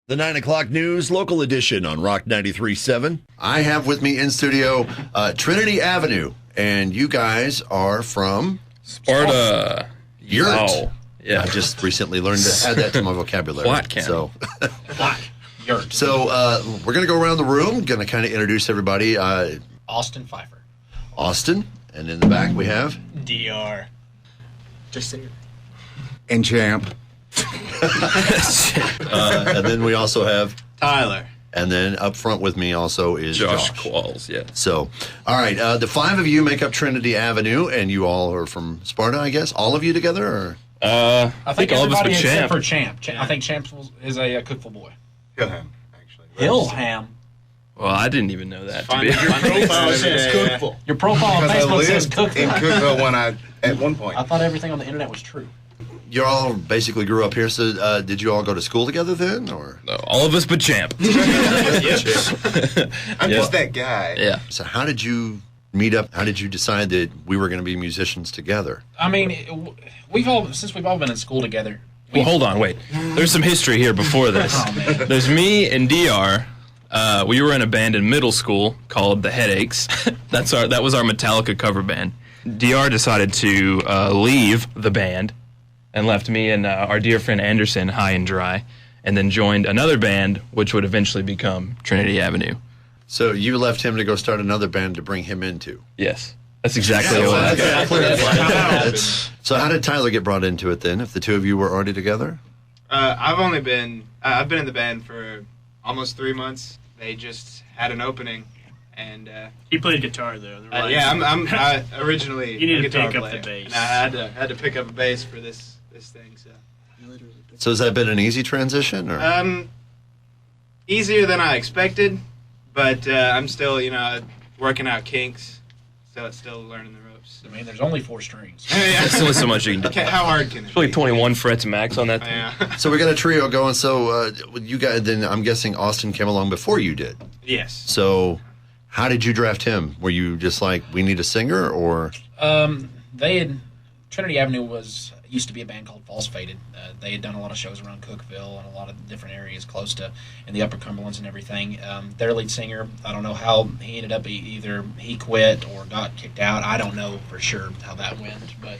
The 9 o'clock news, local edition on Rock 93.7. I have with me in studio Trinity Avenue, and you guys are from Sparta. Yurt. Oh, yeah. I just recently learned to add that to my vocabulary. Flat County. So, Yurt. so we're going to go around the room, going to kind of introduce everybody. Austin Pfeiffer. Austin, and in the back we have DR. Just say it. And Champ. and then we also have Tyler. And then up front with me also is Josh Qualls, yeah. So, all right, the five of you make up Trinity Avenue, and you all are from Sparta, I guess? All of you together? Or? I think all of us everybody but except Champ. for Champ. I think Champ is a Cookeville boy. Hillham, actually. Hillham. Well, I didn't even know that, to Find be your honest. profile says Cookeville. Your profile on Because I Facebook says lived in Cookeville. Cookeville at one point. I thought everything on the internet was true. You all basically grew up here, so did you all go to school together then? Or No, all of us but Champ. I'm just that guy. Yeah. So how did you meet up? How did you decide that we were going to be musicians together? I mean, we've all been in school together. Well, hold on, wait. There's some history here before this. Oh, man. There's me and DR. We were in a band in middle school called The Headaches. That was our Metallica cover band. DR decided to leave the band and left me and our dear friend Anderson high and dry, and then joined another band, which would eventually become Trinity Avenue. So you left him to go start another band to bring him into. Yes, that's exactly what happened. So how did Tyler get brought into it then, if the two of you were already together? I've been in the band for almost 3 months. They just had an opening, and He played guitar though. I'm originally You need a to guitar pick up player, the bass. and I had to pick up a bass for this thing. So has that been an easy transition? Or? So easier than I expected, but I'm still working out kinks, so it's still learning the ropes. I mean, there's only 4 strings. There's only so much you can do. Okay, how hard can it It's really be? 21 frets max on that thing. Yeah. So we got a trio going. So you guys, then I'm guessing Austin came along before you did. Yes. So how did you draft him? Were you just like, we need a singer, or? Trinity Avenue used to be a band called False Faded. They had done a lot of shows around Cookeville and a lot of different areas close to in the Upper Cumberlands and everything. Their lead singer, I don't know how he ended up. Either he quit or got kicked out. I don't know for sure how that went, but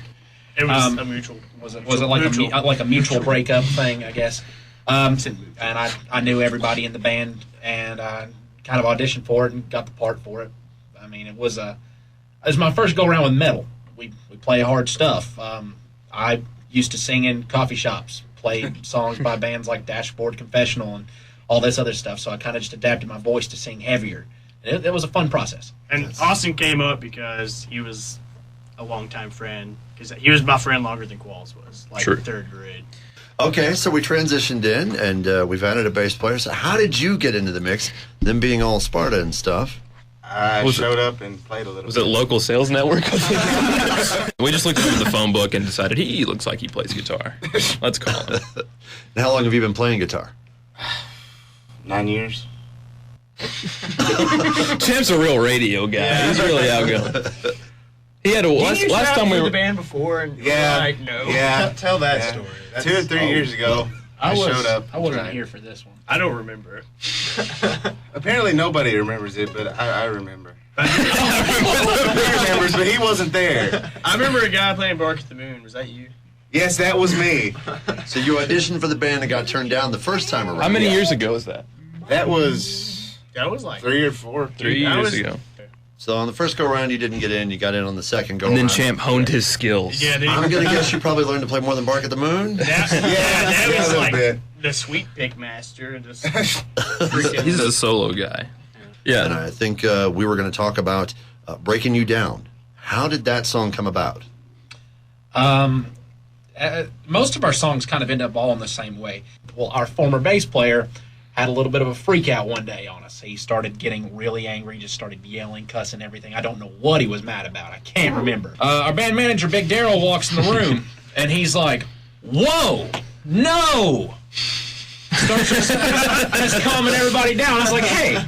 It was a mutual. was it like a mutual breakup thing? I guess. And I knew everybody in the band, and I kind of auditioned for it and got the part for it. I mean, it was my first go around with metal. We play hard stuff. I used to sing in coffee shops, played songs by bands like Dashboard Confessional and all this other stuff. So I kind of just adapted my voice to sing heavier. It was a fun process. And Austin came up because he was a longtime friend. Because he was my friend longer than Qualls was, like True. 3rd grade. Okay, so we transitioned in, and we've added a bass player. So how did you get into the mix, them being all Sparta and stuff? I showed up and played a little Was bit. it Local Sales Network? We just looked through the phone book and decided he looks like he plays guitar. Let's call him. And how long have you been playing guitar? 9 years. Champ's a real radio guy. He's really outgoing. He had a last time we were. the band before, and Yeah. no. Yeah. Tell that Yeah. story. 2 or 3 years ago, I showed up. I wasn't here for this one. I don't remember it. Apparently nobody remembers it, but I remember. He remembers, but he wasn't there. I remember a guy playing Bark at the Moon. Was that you? Yes, that was me. So you auditioned for the band and got turned down the first time around. How many years ago was that? That was That was like 3 or 4. 3 That years was- ago. So on the first go around, you didn't get in. You got in on the second go And then around. Champ honed his skills. Yeah, I'm gonna guess you probably learned to play more than Bark at the Moon. that a was little like bit. the sweet pick master. And just He's a solo guy. And Yeah. I think we were going to talk about Breaking You Down. How did that song come about? Most of our songs kind of end up all in the same way. Well, our former bass player had a little bit of a freak out one day on us. He started getting really angry, just started yelling, cussing, everything. I don't know what he was mad about. I can't remember. Our band manager, Big Daryl, walks in the room, and he's like, "Whoa, no!" Starts just calming everybody down. I was like, "Hey,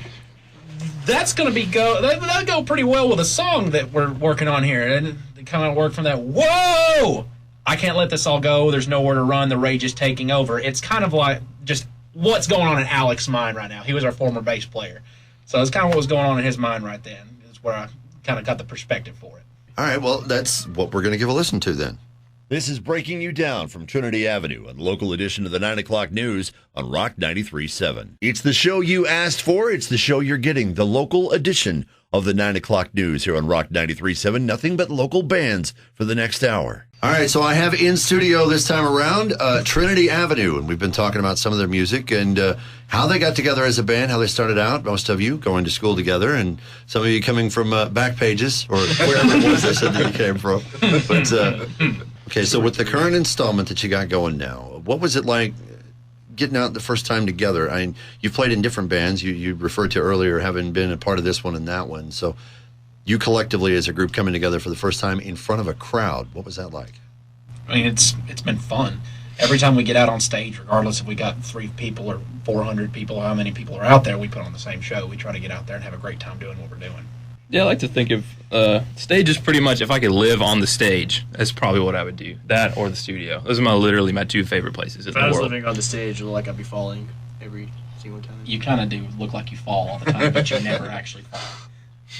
that's gonna that'll go pretty well with a song that we're working on here." And it kind of worked from that. Whoa! I can't let this all go. There's nowhere to run. The rage is taking over. It's kind of like just what's going on in Alex's mind right now. He was our former bass player. So that's kind of what was going on in his mind right then. Is where I kind of got the perspective for it. All right, well, that's what we're going to give a listen to then. This is Breaking You Down from Trinity Avenue, a local edition of the 9 o'clock news on Rock 93.7. It's the show you asked for. It's the show you're getting, the local edition of the 9 o'clock news here on Rock 93.7. Nothing but local bands for the next hour. All right, so I have in studio this time around Trinity Avenue, and we've been talking about some of their music and how they got together as a band, how they started out, most of you going to school together, and some of you coming from back pages, or wherever it was I said that you came from. But, okay, so with the current installment that you got going now, what was it like getting out the first time together? I mean, you've played in different bands. You referred to earlier having been a part of this one and that one, so you collectively as a group coming together for the first time in front of a crowd, what was that like? I mean, it's been fun. Every time we get out on stage, regardless if we got 3 people or 400 people or how many people are out there, we put on the same show. We try to get out there and have a great time doing what we're doing. Yeah, I like to think of stage is pretty much, if I could live on the stage, that's probably what I would do. That or the studio. Those are literally my 2 favorite places in the world. If I was living on the stage, it would look like I'd be falling every single time. You kind of do look like you fall all the time, but you never actually fall.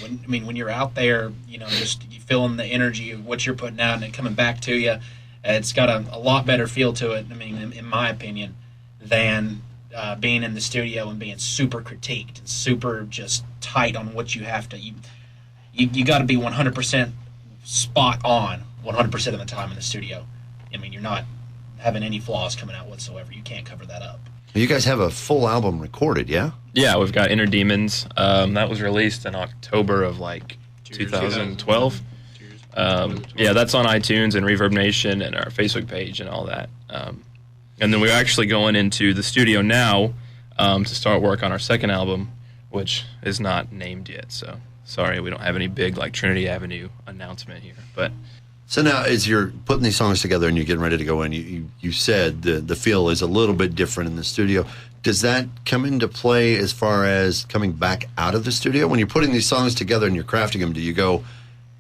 When you're out there, just you feeling the energy of what you're putting out and it coming back to you, it's got a lot better feel to it, I mean, in my opinion, than being in the studio and being super critiqued and super just tight on what you have to. You got to be 100% spot on 100% of the time in the studio. I mean, you're not having any flaws coming out whatsoever. You can't cover that up. You guys have a full album recorded, yeah? Yeah, we've got Inner Demons. That was released in October of 2012. Yeah, that's on iTunes and Reverb Nation and our Facebook page and all that. And then we're actually going into the studio now to start work on our second album, which is not named yet. So sorry, we don't have any big Trinity Avenue announcement here. But so now, as you're putting these songs together and you're getting ready to go in, you said the feel is a little bit different in the studio. Does that come into play as far as coming back out of the studio? When you're putting these songs together and you're crafting them, do you go,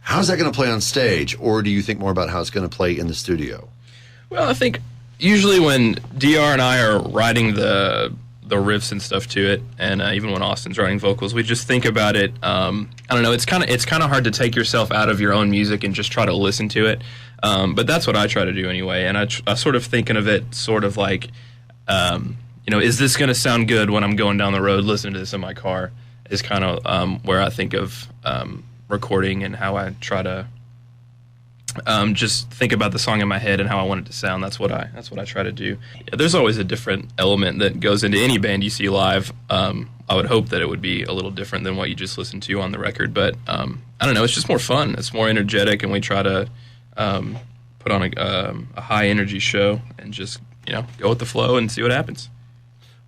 how's that going to play on stage? Or do you think more about how it's going to play in the studio? Well, I think usually when DR and I are writing the riffs and stuff to it, and even when Austin's writing vocals, we just think about it. I don't know. It's kind of hard to take yourself out of your own music and just try to listen to it. But that's what I try to do anyway. And I sort of thinking of it sort of like, is this going to sound good when I'm going down the road listening to this in my car? Is kind of where I think of recording and how I try to just think about the song in my head and how I want it to sound. That's what I try to do. Yeah, there's always a different element that goes into any band you see live. I would hope that it would be a little different than what you just listened to on the record, but I don't know. It's just more fun. It's more energetic, and we try to put on a high energy show and just go with the flow and see what happens.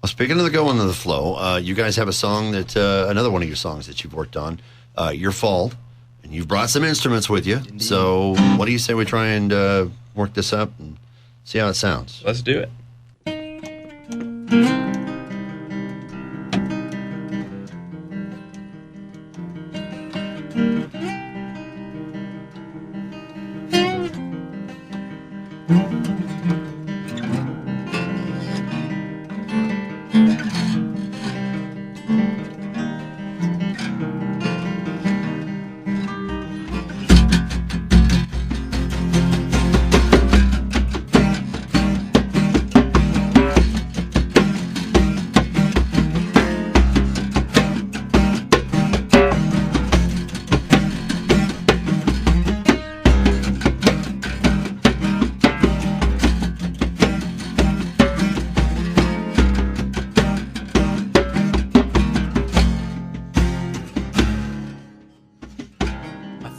Well, speaking of the going with the flow, you guys have a song that another one of your songs that you've worked on, Your Fault. And you've brought some instruments with you. Indeed. So what do you say we try and work this up and see how it sounds? Let's do it.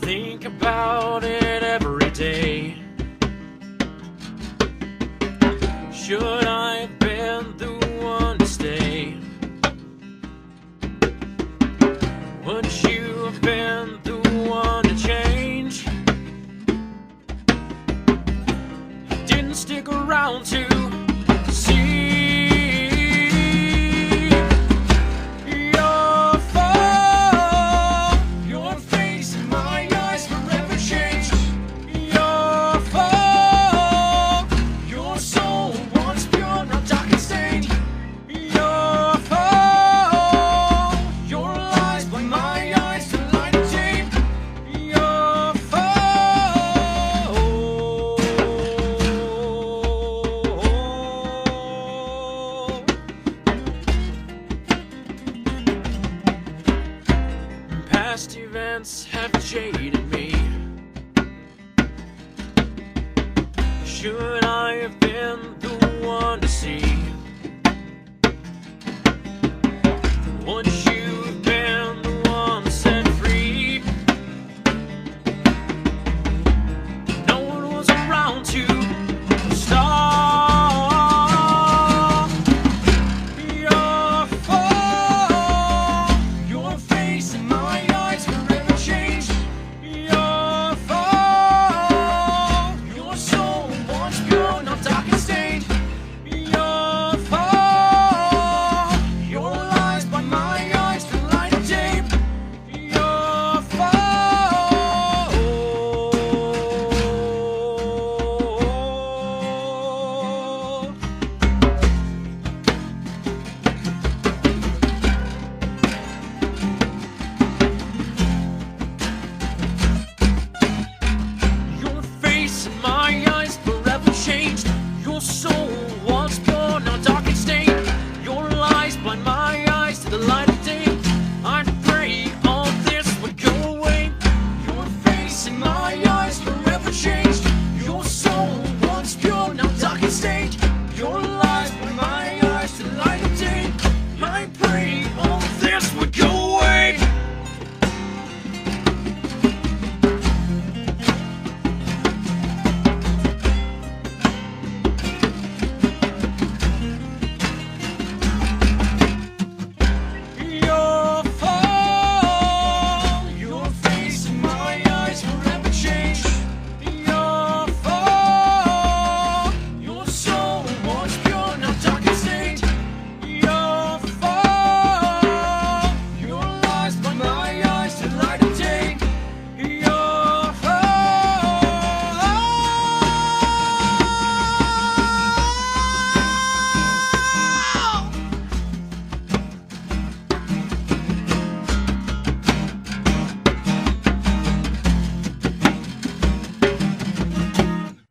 Think about it every day. Should I have been the one to stay? Would you have been the one to change? You didn't stick around to see.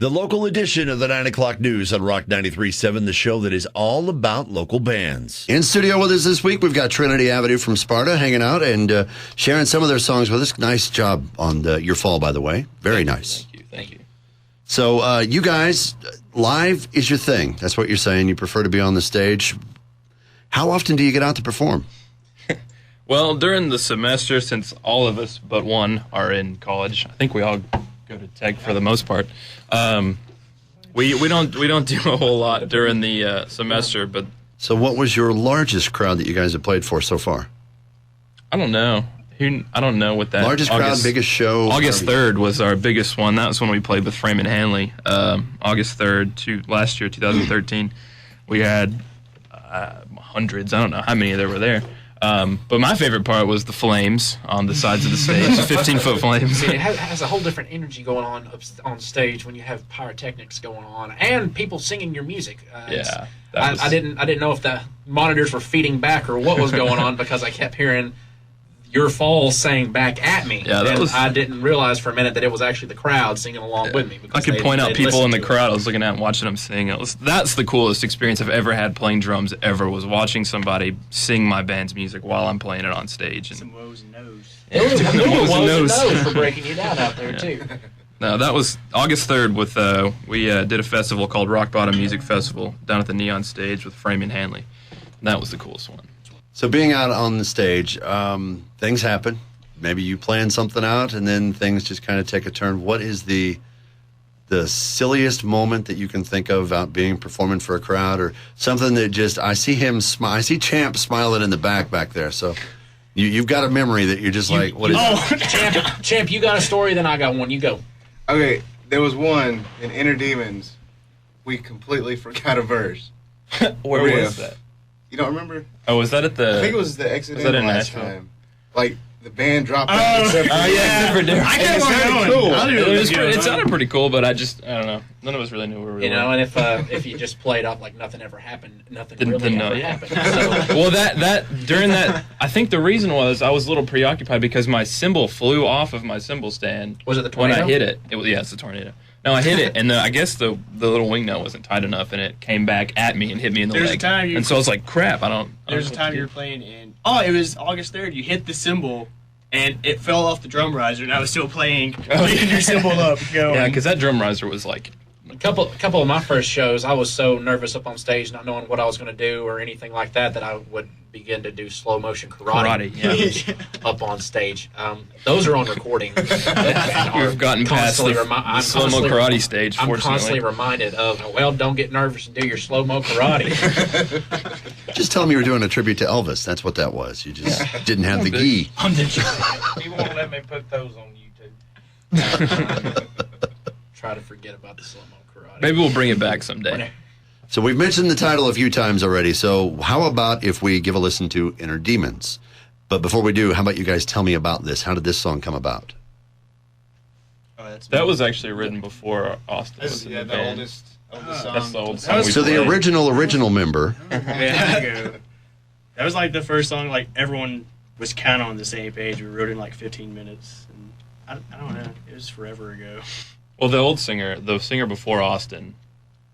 The local edition of the 9 o'clock news on Rock 93.7, the show that is all about local bands. In studio with us this week, we've got Trinity Avenue from Sparta hanging out and sharing some of their songs with us. Nice job on your fall, by the way. Very nice. Thank you. So you guys, live is your thing. That's what you're saying. You prefer to be on the stage. How often do you get out to perform? Well, during the semester, since all of us but one are in college, I think we all go to tech for the most part. We don't do a whole lot during the semester, but so what was your largest crowd that you guys have played for so far? I don't know. I don't know what that largest crowd, biggest show. August 3rd was our biggest one. That was when we played with Frame and Hanley. August 3rd last year, 2013. We had hundreds. I don't know how many there were there. But my favorite part was the flames on the sides of the stage, 15-foot flames. It has a whole different energy going on stage when you have pyrotechnics going on and people singing your music. I didn't know if the monitors were feeding back or what was going on because I kept hearing your fall sang back at me. Yeah, I didn't realize for a minute that it was actually the crowd singing along with me. I could point out people in the crowd I was looking at and watching them sing. That's the coolest experience I've ever had playing drums ever, was watching somebody sing my band's music while I'm playing it on stage. And some woes and no's. There was woes and no's for breaking you down out there, too. No, that was August 3rd with, we did a festival called Rock Bottom Music Festival down at the Neon Stage with Frame and Hanley. And that was the coolest one. So being out on the stage, things happen. Maybe you plan something out, and then things just kind of take a turn. What is the silliest moment that you can think of out performing for a crowd, or something that just I see him smile? I see Champ smiling in the back there. So you've got a memory that you're just like, what is? Oh, Champ, you got a story, then I got one. You go. Okay, there was one in Inner Demons. We completely forgot a verse. Where was that? You don't remember? Oh, was that at the? I think it was the Exit Was that in last Nashville? time. Like the band dropped out. Except for I got one cool. Cool. It sounded pretty cool, but I don't know. None of us really knew where we were. You know, and if you just played up like nothing ever happened, nothing really ever happened. So. Well, that during that, I think the reason was I was a little preoccupied because my cymbal flew off of my cymbal stand. Was it the tornado? When I hit it? It's the tornado. No, I hit it, and I guess the little wing nut wasn't tight enough, and it came back at me and hit me in the leg. And so I was like, crap, There's a time you were playing in... Oh, it was August 3rd. You hit the cymbal, and it fell off the drum riser, and I was still playing your cymbal up. Going. Yeah, because that drum riser was like... A couple of my first shows, I was so nervous up on stage, not knowing what I was going to do or anything like that I would begin to do slow motion karate up on stage. Those are on recording. We've gotten past the slow mo karate stage. I'm fortunately, constantly reminded of, don't get nervous and do your slow mo karate. Just tell them you were doing a tribute to Elvis. That's what that was. You just didn't have the gi. He won't let me put those on YouTube. Try to forget about the slow mo karate. Maybe we'll bring it back someday. So we've mentioned the title a few times already. So how about if we give a listen to Inner Demons? But before we do, how about you guys tell me about this? How did this song come about? That was actually written before Austin was in the band. oldest song. That's the old song. So the original member. That was like the first song, like everyone was kind of on the same page. We wrote it in like 15 minutes. And I don't know. It was forever ago. Well, the singer before Austin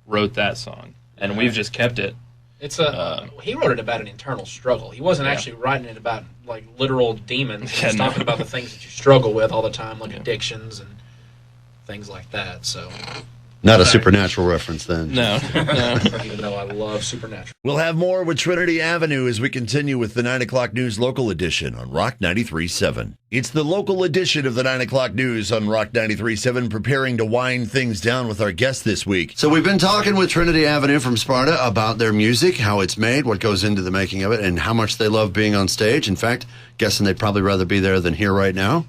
wrote that song, and we've just kept it. It's he wrote it about an internal struggle. He wasn't actually writing it about like literal demons. He was talking about the things that you struggle with all the time, like addictions and things like that. So Not a supernatural reference then. No. Even though I love Supernatural. We'll have more with Trinity Avenue as we continue with the 9 o'clock news local edition on Rock 93.7. It's the local edition of the 9 o'clock news on Rock 93.7, preparing to wind things down with our guest this week. So we've been talking with Trinity Avenue from Sparta about their music, how it's made, what goes into the making of it, and how much they love being on stage. In fact, guessing they'd probably rather be there than here right now.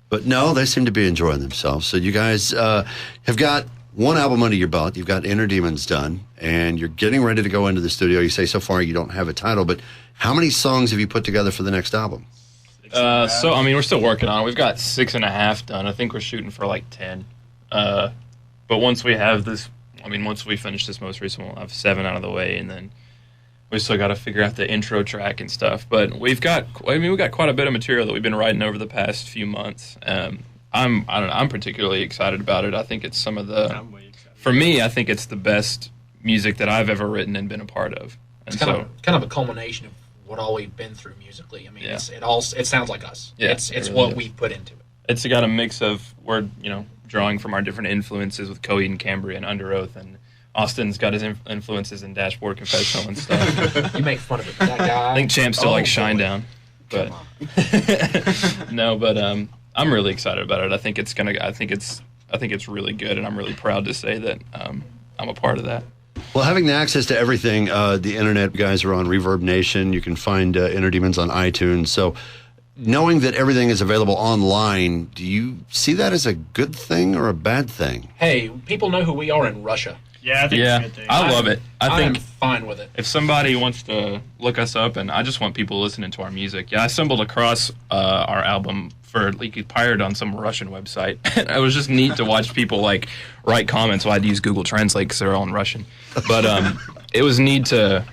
But no, they seem to be enjoying themselves. So you guys have got one album under your belt. You've got Inner Demons done, and you're getting ready to go into the studio. You say so far you don't have a title, but how many songs have you put together for the next album? We're still working on it. We've got 6.5 done. I think we're shooting for like 10. But once we have this, once we finish this most recent one, we'll have 7 out of the way, and then we still got to figure out the intro track and stuff. But we've got quite a bit of material that we've been writing over the past few months. I don't know. I'm particularly excited about it. I think it's some of the. I'm way excited. For me, I think it's the best music that I've ever written and been a part of. And It's kind of a culmination of what all we've been through musically. I mean, Yeah. it sounds like us. Yeah, it's it really what is. we put into it. It's got a mix of we're drawing from our different influences with Coheed and Cambria and Under Oath, and Austin's got his influences in Dashboard Confessional and stuff. You make fun of it. That guy. I think Champ still likes boy. Shinedown, but no, but I'm really excited about it. I think it's really good, and I'm really proud to say that I'm a part of that. Well, having the access to everything, the internet, guys are on Reverb Nation. You can find Inner Demons on iTunes. So knowing that everything is available online, do you see that as a good thing or a bad thing? Hey, people know who we are in Russia. Yeah, I think it's a good thing. I love it. I am think fine with it. if somebody wants to look us up, and I just want people listening to our music. Yeah, I stumbled across our album for Leaky Pirate on some Russian website. It was just neat to watch people like write comments. Well, I had to use Google Translate because they're all in Russian. But it was neat to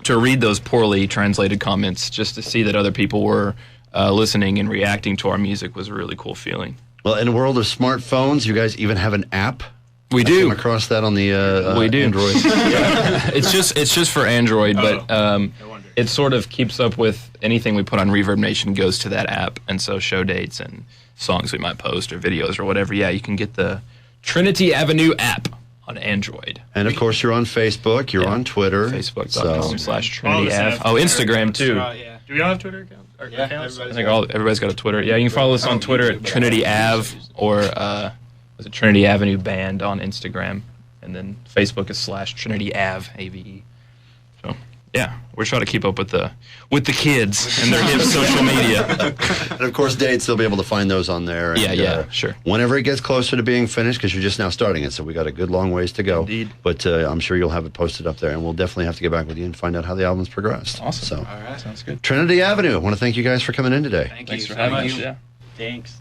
read those poorly translated comments just to see that other people were listening and reacting to our music was a really cool feeling. Well, in the world of smartphones, you guys even have an app. We I do. came across that on the We do. Android. It's just for Android, but No wonder. it sort of keeps up with anything we put on Reverb Nation goes to that app, and so show dates and songs we might post or videos or whatever. Yeah, you can get the Trinity Avenue app on Android. And of course, you're on Facebook. You're Yeah. on Twitter. Facebook.com/Trinity All of us Ave. have Oh, Twitter Instagram accounts. too. Yeah. Do we all have Twitter accounts? Yeah, accounts? I everybody's think everybody's got a Twitter. Yeah, you can follow us on Twitter at Trinity Ave or was it Trinity Avenue Band on Instagram, and then Facebook is /Trinity Ave AVE. So yeah, we're trying to keep up with the kids and their hip social media. And of course, dates, they'll be able to find those on there. And, Yeah, sure. Whenever it gets closer to being finished, because you're just now starting it, so we got a good long ways to go. Indeed. But I'm sure you'll have it posted up there, and we'll definitely have to get back with you and find out how the album's progressed. Awesome. So, All right. Sounds good. Trinity Avenue, I want to thank you guys for coming in today. Thank Thanks you for having so us. much. Yeah. Thanks.